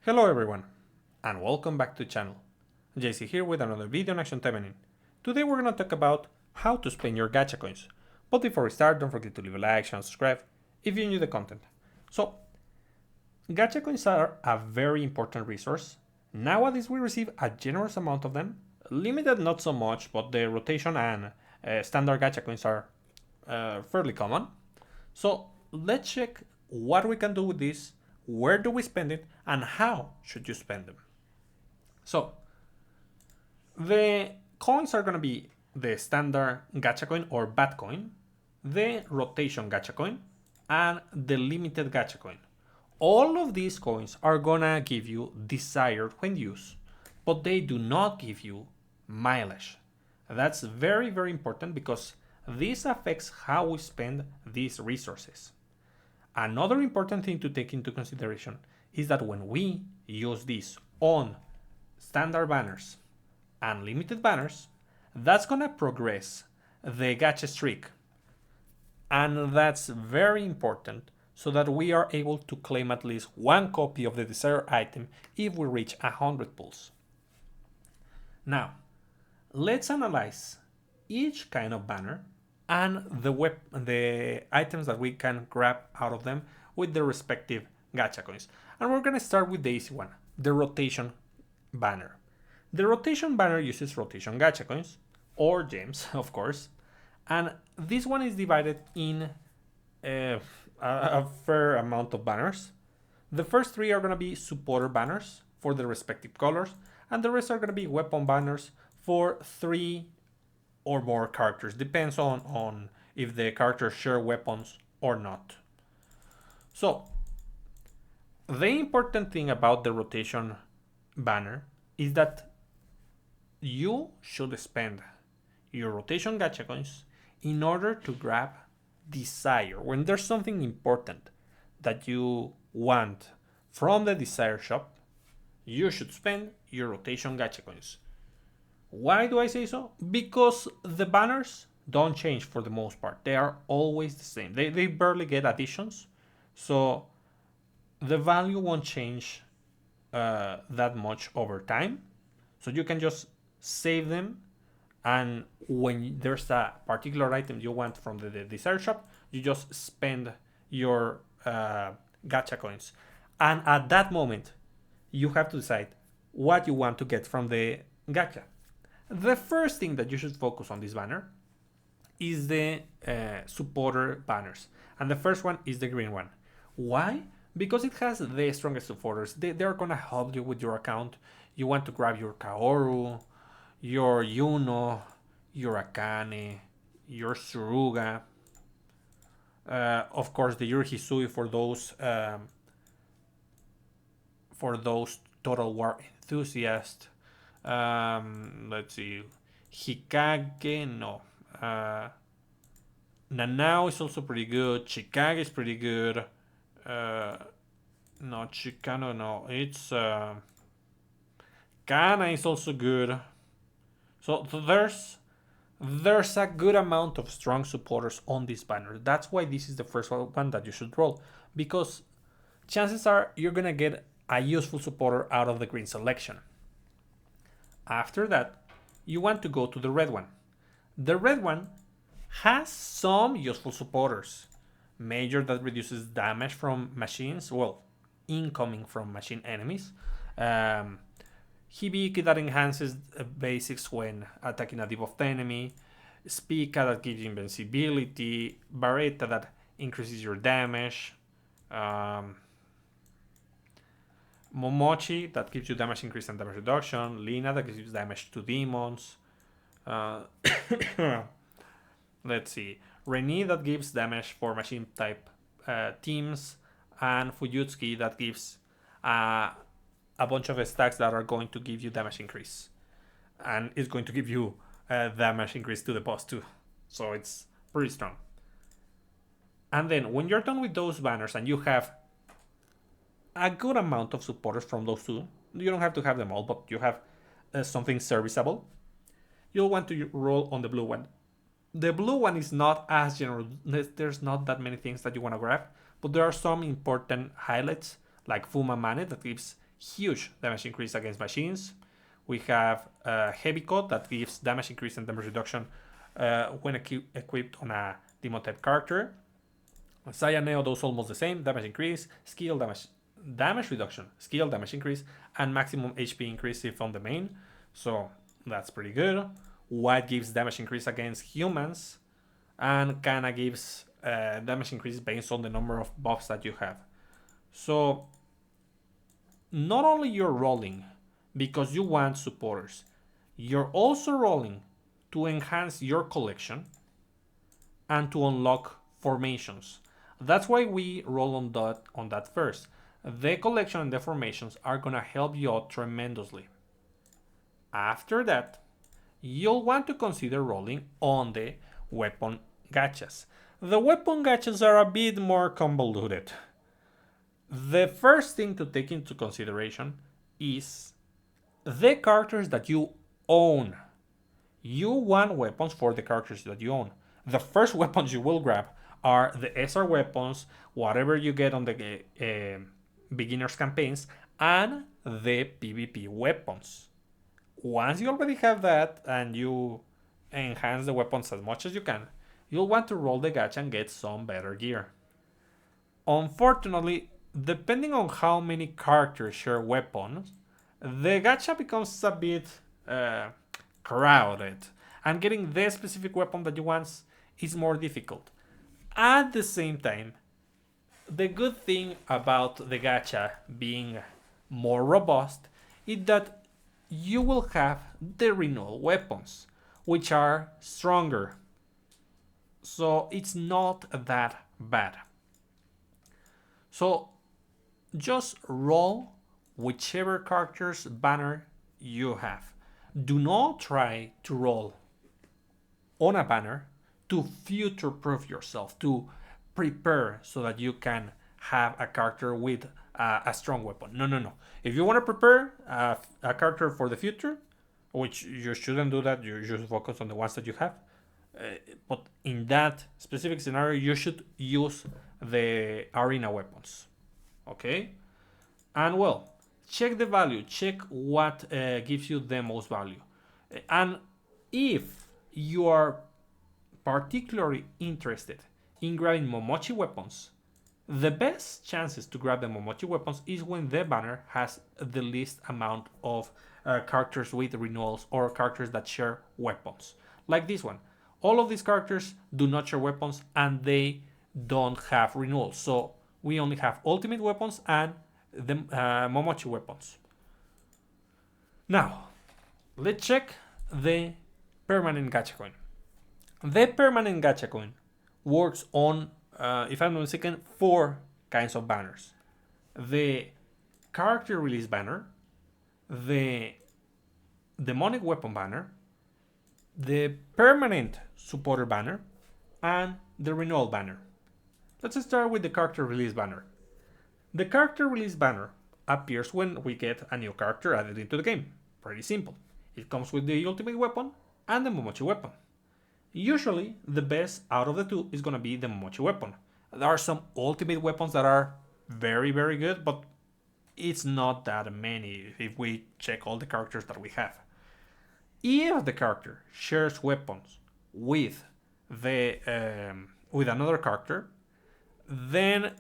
Hello everyone, and welcome back to the channel. JC here with another video on Action Taimanin. Today we're gonna talk about how to spend your gacha coins. But before we start, don't forget to leave a like and subscribe if you enjoy the content. So, gacha coins are a very important resource. Nowadays we receive a generous amount of them. Limited not so much, but the rotation and standard gacha coins are fairly common. So let's check what we can do with this, where do we spend it, and how should you spend them. So the coins are going to be the standard gacha coin or bad coin, the rotation gacha coin, and the limited gacha coin. All of these coins are going to give you desired when used, but they do not give you mileage. That's very, very important because this affects how we spend these resources. Another important thing to take into consideration is that when we use this on standard banners and limited banners, that's gonna progress the gacha streak. And that's very important so that we are able to claim at least one copy of the desired item if we reach 100 pulls. Now, let's analyze each kind of banner and the items that we can grab out of them with the respective gacha coins. And we're gonna start with the easy one, the rotation banner. The rotation banner uses rotation gacha coins, or gems, of course, and this one is divided in a fair amount of banners. The first three are gonna be supporter banners for the respective colors, and the rest are gonna be weapon banners for 3 or more characters. Depends on if the characters share weapons or not. So the important thing about the rotation banner is that you should spend your rotation gacha coins in order to grab desire. When there's something important that you want from the desire shop, you should spend your rotation gacha coins. Why do I say so? Because the banners don't change for the most part. They are always the same. They barely get additions. So the value won't change that much over time. So you can just save them. And when there's a particular item you want from the desired shop, you just spend your gacha coins. And at that moment, you have to decide what you want to get from the gacha. The first thing that you should focus on this banner is the supporter banners. And the first one is the green one. Why? Because it has the strongest supporters. They're gonna help you with your account. You want to grab your Kaoru, your Yuno, your Akane, your Suruga. Of course, the Yuri Hisui for those Total War enthusiasts. Let's see, Hikage, no. Nanao is also pretty good. Chikage is pretty good. No, Chicano, no. It's Kana is also good. So there's a good amount of strong supporters on this banner. That's why this is the first one that you should roll, because chances are you're gonna get a useful supporter out of the green selection. After that, you want to go to the red one. The red one has some useful supporters. Major that reduces damage from machines, well, incoming from machine enemies. Hibiki that enhances basics when attacking a debuffed enemy. Spica that gives you invincibility. Barretta that increases your damage. Momochi that gives you damage increase and damage reduction. Lina that gives you damage to demons. Let's see. Reni that gives damage for machine type teams. And Fuyutsuki that gives a bunch of stacks that are going to give you damage increase. And it's going to give you damage increase to the boss too. So it's pretty strong. And then when you're done with those banners and you have a good amount of supporters from those two, you don't have to have them all, but you have something serviceable, you'll want to roll on the blue one. The blue one is not as general. There's not that many things that you want to grab, but there are some important highlights like Fuma Mane that gives huge damage increase against machines. We have Heavy Coat that gives damage increase and damage reduction when equipped on a Demon type character. Cyaneo does almost the same, damage increase, skill damage reduction, skill damage increase, and maximum HP increase if on the main. So that's pretty good. White gives damage increase against humans, and Kana gives damage increase based on the number of buffs that you have. So not only you're rolling because you want supporters, you're also rolling to enhance your collection and to unlock formations. That's why we roll on that first. The collection and the formations are gonna help you out tremendously. After that, you'll want to consider rolling on the weapon gachas. The weapon gachas are a bit more convoluted. The first thing to take into consideration is the characters that you own. You want weapons for the characters that you own. The first weapons you will grab are the SR weapons, whatever you get on the beginners campaigns, and the PvP weapons. Once you already have that and you enhance the weapons as much as you can, you'll want to roll the gacha and get some better gear. Unfortunately, depending on how many characters share weapons, the gacha becomes a bit crowded, and getting the specific weapon that you want is more difficult. At the same time, the good thing about the gacha being more robust is that you will have the renewal weapons, which are stronger. So it's not that bad. So just roll whichever character's banner you have. Do not try to roll on a banner to future proof yourself, to prepare so that you can have a character with a strong weapon. No. If you want to prepare a character for the future, which you shouldn't do that, you should focus on the ones that you have. But in that specific scenario, you should use the arena weapons. Okay? And well, check the value, check what gives you the most value. And if you are particularly interested in grabbing Momochi weapons, the best chances to grab the Momochi weapons is when the banner has the least amount of characters with renewals or characters that share weapons. Like this one. All of these characters do not share weapons and they don't have renewals. So we only have ultimate weapons and the Momochi weapons. Now, let's check the permanent gacha coin. The permanent gacha coin works on, if I'm not mistaken, 4 kinds of banners. The character release banner, the demonic weapon banner, the permanent supporter banner, and the renewal banner. Let's start with the character release banner. The character release banner appears when we get a new character added into the game. Pretty simple. It comes with the ultimate weapon and the Momochi weapon. Usually, the best out of the two is going to be the Momochi weapon. There are some ultimate weapons that are very, very good, but it's not that many if we check all the characters that we have. If the character shares weapons with with another character, then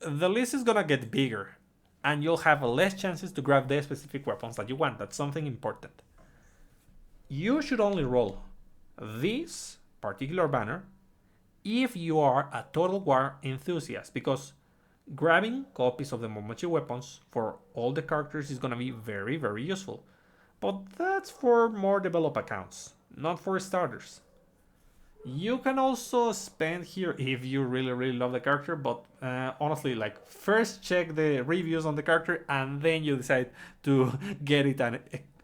the list is gonna get bigger and you'll have less chances to grab the specific weapons that you want. That's something important. You should only roll this particular banner if you are a Total War enthusiast, because grabbing copies of the Momochi weapons for all the characters is gonna be very, very useful. But that's for more developed accounts, not for starters. You can also spend here if you really, really love the character, but honestly, like, first check the reviews on the character and then you decide to get it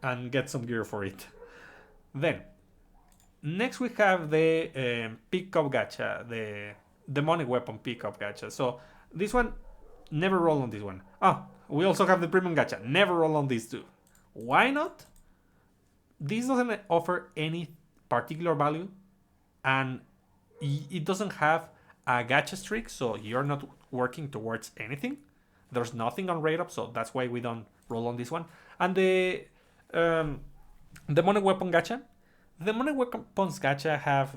and get some gear for it. Then, next we have the pickup gacha, the demonic weapon pickup gacha. So this one, never roll on this one. We also have the premium gacha, never roll on these two. Why not? This doesn't offer any particular value and it doesn't have a gacha streak, so you're not working towards anything. There's nothing on rate up, so that's why we don't roll on this one. And the demonic weapon gacha. Demonic weapons gacha have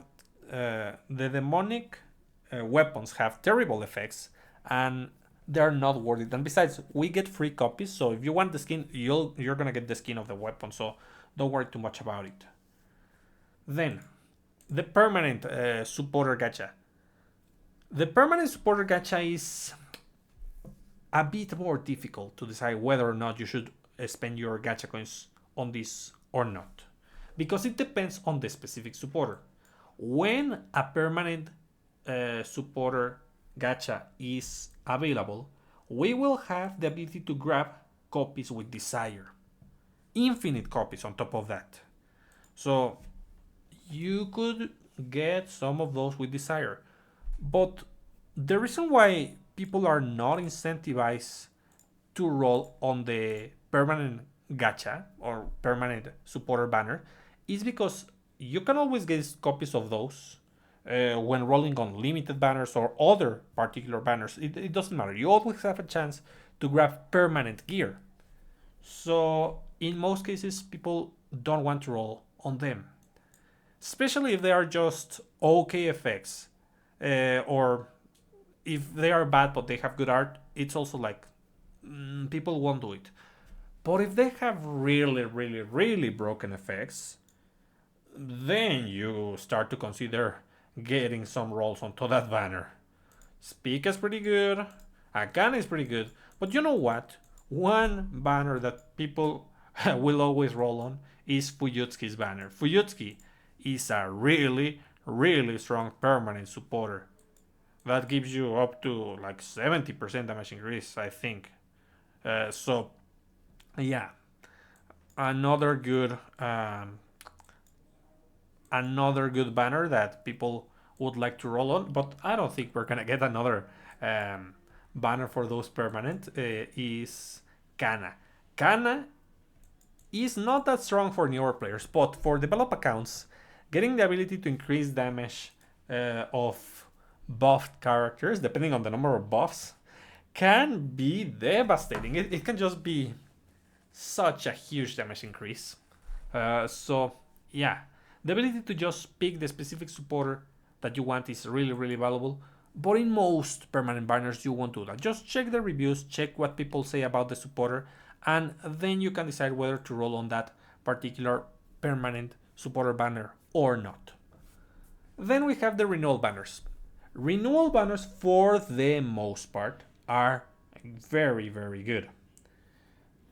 the demonic weapons have terrible effects, and they're not worth it. And besides, we get free copies, so if you want the skin, you're gonna get the skin of the weapon. So don't worry too much about it. Then, the permanent supporter gacha. The permanent supporter gacha is a bit more difficult to decide whether or not you should spend your gacha coins on this or not, because it depends on the specific supporter. When a permanent supporter gacha is available, we will have the ability to grab copies with desire, infinite copies on top of that. So you could get some of those with desire, but the reason why people are not incentivized to roll on the permanent gacha or permanent supporter banner is because you can always get copies of those when rolling on limited banners or other particular banners. It doesn't matter. You always have a chance to grab permanent gear. So in most cases, people don't want to roll on them, especially if they are just okay effects, or if they are bad but they have good art. It's also like people won't do it. But if they have really, really, really broken effects, then you start to consider getting some rolls onto that banner. Speak is pretty good, Akane is pretty good, but you know what? One banner that people will always roll on is Fuyutsuki's banner. Fuyutsuki is a really, really strong permanent supporter. That gives you up to like 70% damage increase, I think. So, yeah, another good banner that people would like to roll on, but I don't think we're gonna get another banner for those permanent. Is Kana. Kana is not that strong for newer players, but for developed accounts, getting the ability to increase damage of buffed characters, depending on the number of buffs, can be devastating. It can just be such a huge damage increase. So, yeah, the ability to just pick the specific supporter that you want is really, really valuable. But in most permanent banners, you won't do that. Just check the reviews, check what people say about the supporter, and then you can decide whether to roll on that particular permanent supporter banner or not. Then we have the renewal banners. Renewal banners, for the most part, are very, very good.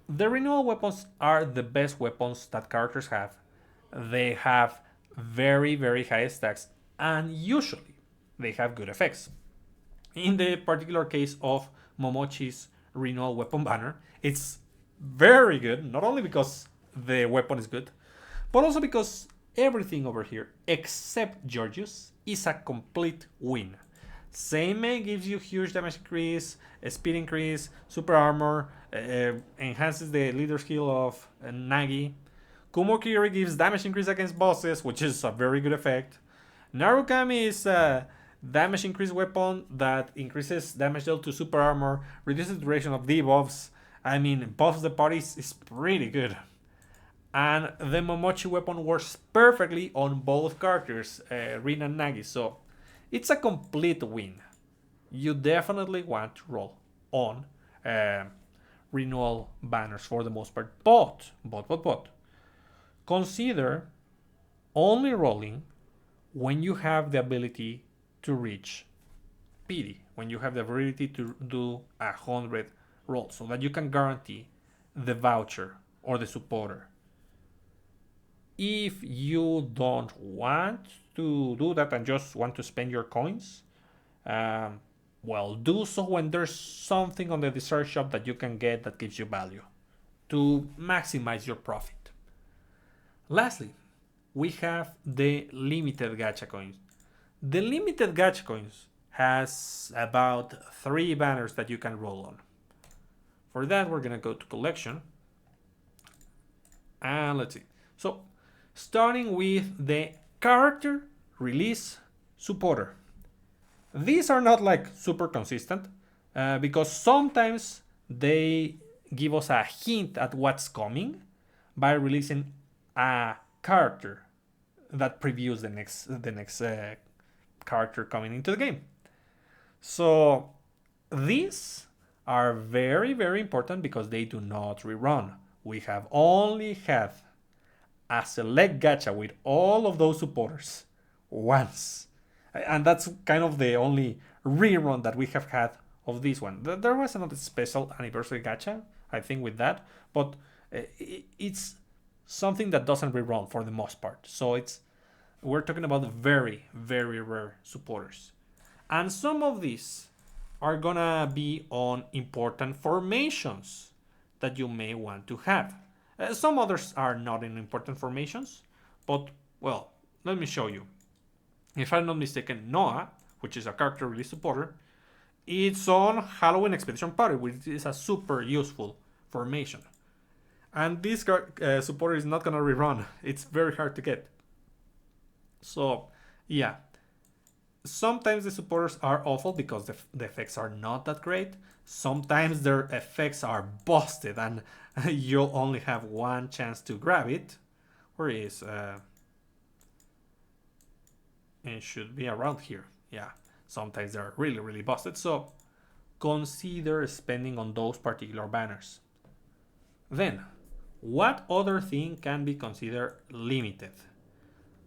The renewal weapons are the best weapons that characters have. They have very, very high stacks, and usually they have good effects. In the particular case of Momochi's renewal weapon banner, it's very good, not only because the weapon is good, but also because everything over here, except Georgius, is a complete win. Seimei gives you huge damage increase, speed increase, super armor, enhances the leader skill of Nagi. Kumokiri gives damage increase against bosses, which is a very good effect. Narukami is a damage increase weapon that increases damage dealt to super armor, reduces the duration of debuffs. I mean, buffs the parties is pretty good. And the Momochi weapon works perfectly on both characters, Rin and Nagi, so it's a complete win. You definitely want to roll on renewal banners for the most part, but consider only rolling when you have the ability to reach PD, when you have the ability to do 100 rolls, so that you can guarantee the voucher or the supporter. If you don't want to do that and just want to spend your coins, well, do so when there's something on the dessert shop that you can get that gives you value to maximize your profit. Lastly, we have the limited gacha coins. The limited gacha coins has about 3 banners that you can roll on. For that, we're gonna go to collection, and let's see. So, starting with the character release supporter. These are not like super consistent because sometimes they give us a hint at what's coming by releasing a character that previews the next character coming into the game. So these are very, very important because they do not rerun. We have only had a select gacha with all of those supporters once. And that's kind of the only rerun that we have had of this one. There was another special anniversary gacha, I think, with that, but it's something that doesn't rerun for the most part. So we're talking about very, very rare supporters. And some of these are gonna be on important formations that you may want to have. Some others are not in important formations, but well, let me show you. If I'm not mistaken, Noah, which is a character release supporter, it's on Halloween Expedition Party, which is a super useful formation. And this supporter is not gonna rerun. It's very hard to get. So, yeah. Sometimes the supporters are awful because the effects are not that great. Sometimes their effects are busted and you'll only have one chance to grab it. Where is it should be around here. Yeah, sometimes they're really, really busted. So consider spending on those particular banners. Then, what other thing can be considered limited?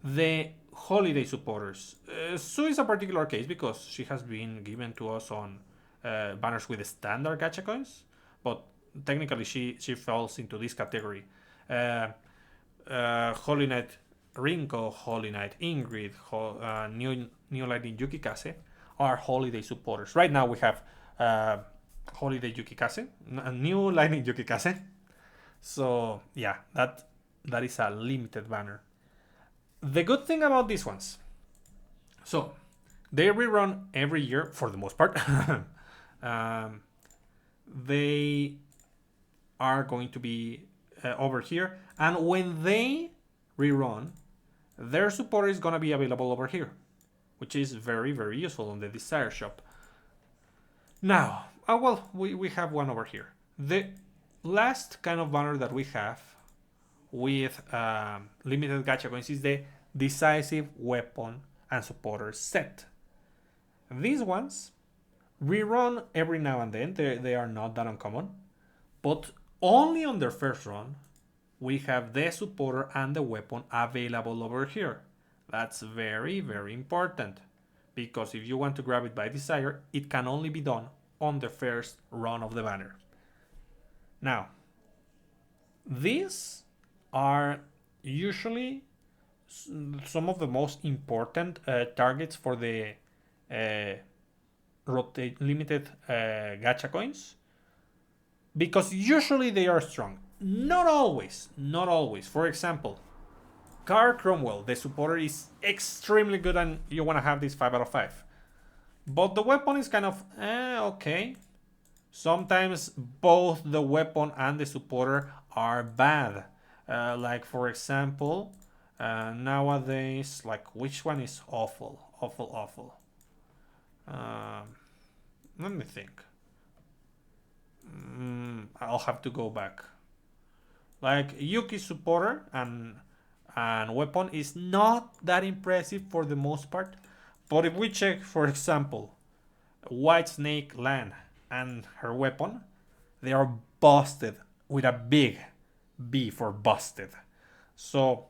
The holiday supporters. Sue is a particular case because she has been given to us on banners with standard gacha coins, but technically she falls into this category. Holy Knight Rinko, Holy Knight Ingrid, New Lightning Yukikase are holiday supporters. Right now we have Holiday Yukikase, New Lightning Yukikase. So yeah, that is a limited banner. The good thing about these ones, so they rerun every year for the most part. They are going to be over here, and when they rerun, their support is going to be available over here, which is very, very useful on the Desire Shop. Now, well, we have one over here. The last kind of banner that we have with limited gacha coins is the Decisive Weapon and Supporter set. These ones rerun every now and then. They are not that uncommon, but only on their first run we have the supporter and the weapon available over here. That's very, very important, because if you want to grab it by desire, it can only be done on the first run of the banner. Now, these are usually some of the most important targets for the limited gacha coins, because usually they are strong. Not always. For example, Car Cromwell, the supporter, is extremely good and you want to have this 5 out of 5. But the weapon is kind of okay. Sometimes both the weapon and the supporter are bad. Like for example, nowadays, like which one is awful? Let me think. I'll have to go back. Like Yuki's supporter and weapon is not that impressive for the most part. But if we check, for example, White Snake Lan and her weapon, they are busted with a big B for busted. So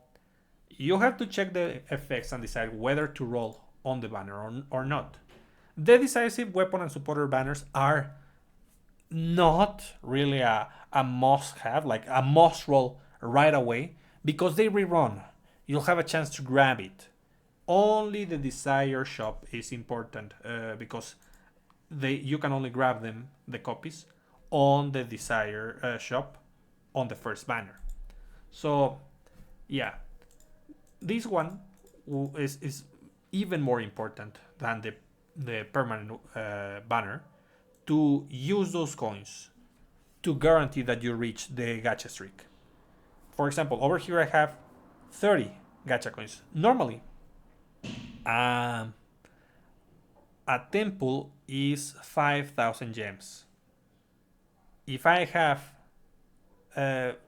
you have to check the effects and decide whether to roll on the banner or not. The Decisive Weapon and Supporter banners are not really a must have, like a must roll right away, because they rerun. You'll have a chance to grab it. Only the Desire Shop is important because you can only grab them, the copies, on the Desire Shop on the first banner. So yeah, this one is even more important than the permanent banner, to use those coins to guarantee that you reach the gacha streak. For example, over here I have 30 gacha coins. Normally, a temple is 5,000 gems. if I have,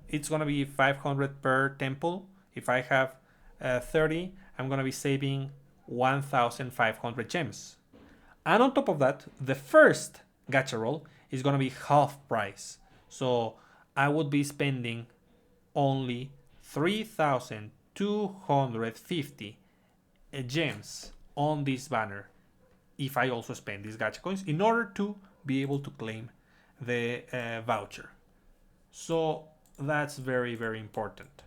it's gonna be 500 per temple. If I have 30, I'm gonna be saving 1,500 gems. And on top of that, the first gacha roll is gonna be half price. So I would be spending only 3,250 gems on this banner if I also spend these gacha coins in order to be able to claim the voucher. So that's very, very important.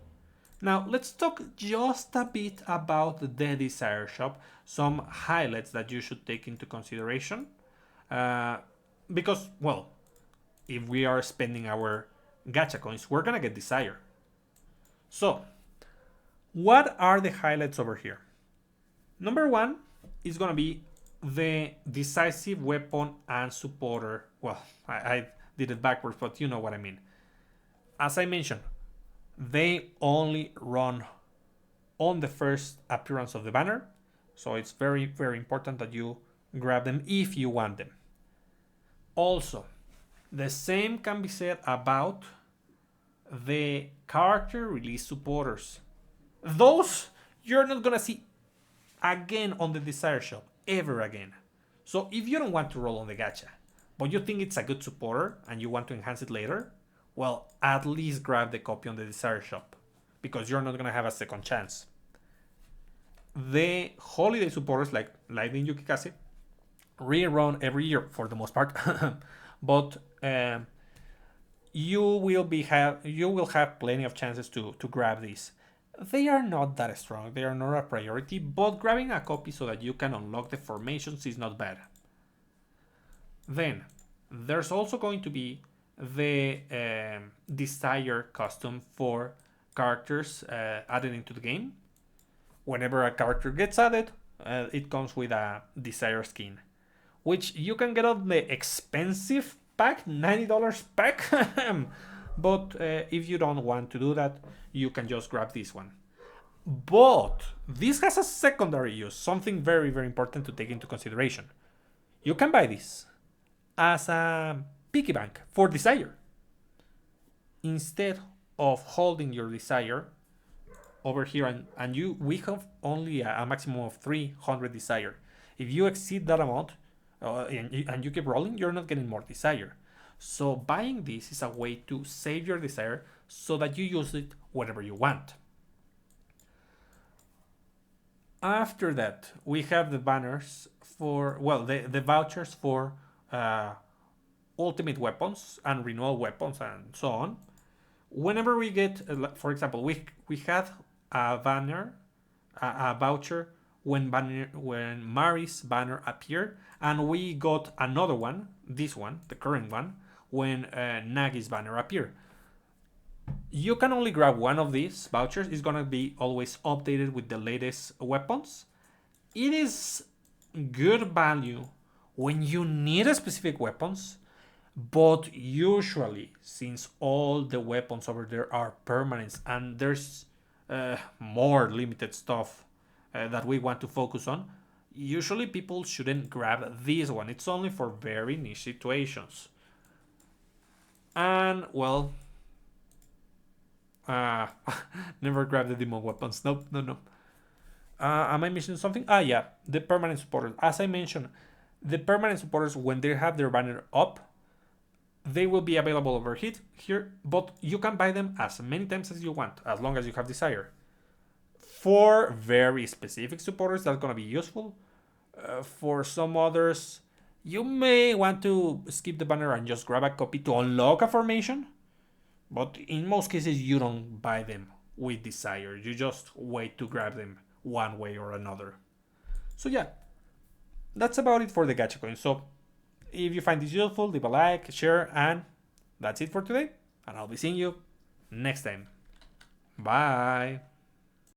Now let's talk just a bit about the Desire Shop, some highlights that you should take into consideration. Because, well, if we are spending our gacha coins, we're gonna get Desire. So, what are the highlights over here? Number one is gonna be the decisive weapon and supporter. Well, I did it backwards, but you know what I mean. As I mentioned, they only run on the first appearance of the banner, so it's very, very important that you grab them if you want them. Also, the same can be said about the character release supporters. Those you're not gonna see again on the Desire Shop ever again. So if you don't want to roll on the gacha, but you think it's a good supporter and you want to enhance it later, well, at least grab the copy on the Desire Shop, because you're not gonna have a second chance. The holiday supporters like Lightning Yukikase rerun every year for the most part, but you will have plenty of chances to grab these. They are not that strong, they are not a priority, but grabbing a copy so that you can unlock the formations is not bad. Then there's also going to be the Desire custom for characters added into the game. Whenever a character gets added, it comes with a Desire skin, which you can get on the expensive pack, $90 pack. But if you don't want to do that, you can just grab this one. But this has a secondary use, something very, very important to take into consideration. You can buy this as a piggy bank for Desire. Instead of holding your Desire over here, we have only a maximum of 300 Desire. If you exceed that amount and you keep rolling, you're not getting more Desire. So buying this is a way to save your Desire so that you use it whenever you want. After that, we have the banners for, well, the vouchers for ultimate weapons and renewal weapons and so on. Whenever we get, for example, we had a banner, a voucher when Mari's banner appeared, and we got another one, this one, the current one, when Nagi's banner appeared. You can only grab one of these vouchers. It's gonna be always updated with the latest weapons. It is good value when you need a specific weapons, but usually, since all the weapons over there are permanents and there's more limited stuff that we want to focus on, usually people shouldn't grab this one. It's only for very niche situations. And, well, never grab the demon weapons. Nope, no. Am I missing something? Yeah, the permanent supporters. As I mentioned, the permanent supporters, when they have their banner up, they will be available over here, but you can buy them as many times as you want, as long as you have Desire. For very specific supporters, that's gonna be useful. For some others, you may want to skip the banner and just grab a copy to unlock a formation. But in most cases, you don't buy them with Desire. You just wait to grab them one way or another. So yeah, that's about it for the gacha coins. So if you find this useful, leave a like, share, and that's it for today. And I'll be seeing you next time. Bye.